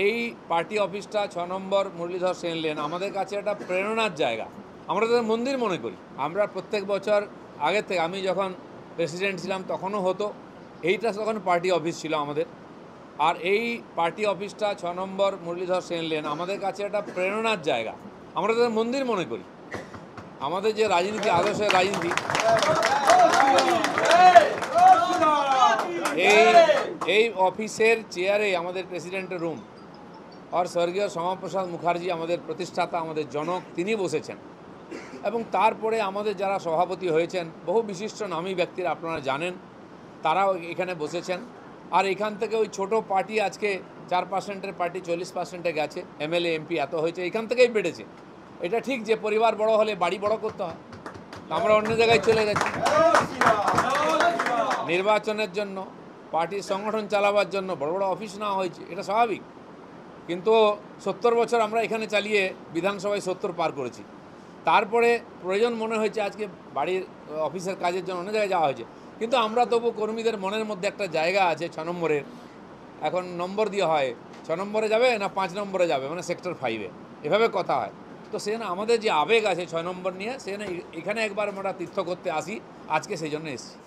এই পার্টি অফিসটা 6 নম্বর মুরলীধর সেন লেন আমাদের কাছে একটা প্রেরণার জায়গা। আমরা তাদের মন্দির মনে করি। আমরা প্রত্যেক বছর আগের থেকে, আমি যখন প্রেসিডেন্ট ছিলাম তখনও হতো, এইটা তখন পার্টি অফিস ছিল আমাদের। আর এই পার্টি অফিসটা 6 নম্বর মুরলীধর সেন লেন আমাদের কাছে একটা প্রেরণার জায়গা। আমরা তাদের মন্দির মনে করি। আমাদের যে রাজনীতি, আদর্শের রাজনীতি, এই অফিসের চেয়ারে আমাদের প্রেসিডেন্টের রুম, আর স্বর্গীয় শ্যামাপ্রসাদ মুখার্জি আমাদের প্রতিষ্ঠাতা, আমাদের জনক, তিনি বসেছেন। এবং তারপরে আমাদের যারা সভাপতি হয়েছেন, বহু বিশিষ্ট নামী ব্যক্তিরা আপনারা জানেন, তারাও এখানে বসেছেন। আর এখান থেকে ওই ছোট পার্টি আজকে 4%-এর পার্টি 40%-এ গেছে, এমএলএ এমপি এত হয়েছে, এখান থেকেই বেড়েছে। এটা ঠিক যে পরিবার বড় হলে বাড়ি বড় করতে হয়, আমরা অন্য জায়গায় চলে গেছি নির্বাচনের জন্য, পার্টির সংগঠন চালাবার জন্য বড় বড় অফিস নেওয়া হয়েছে, এটা স্বাভাবিক। কিন্তু 70 বছর আমরা এখানে চালিয়ে বিধানসভায় 70 পার করেছি। তারপরে প্রয়োজন মনে হয়েছে আজকে বাড়ির অফিসের কাজের জন্য অন্য জায়গায় যাওয়া হয়েছে। কিন্তু আমরা তবু কর্মীদের মনের মধ্যে একটা জায়গা আছে 6 নম্বরের, এখন নম্বর দিয়ে হয় 6 নম্বরে যাবে না 5 নম্বরে যাবে, মানে সেক্টর 5-এ, এভাবে কথা হয়। তো সেখানে আমাদের যে আবেগ আছে 6 নম্বর নিয়ে, সেখানে এখানে একবার আমরা তীর্থ করতে আসি, আজকে সেই জন্য এসেছি।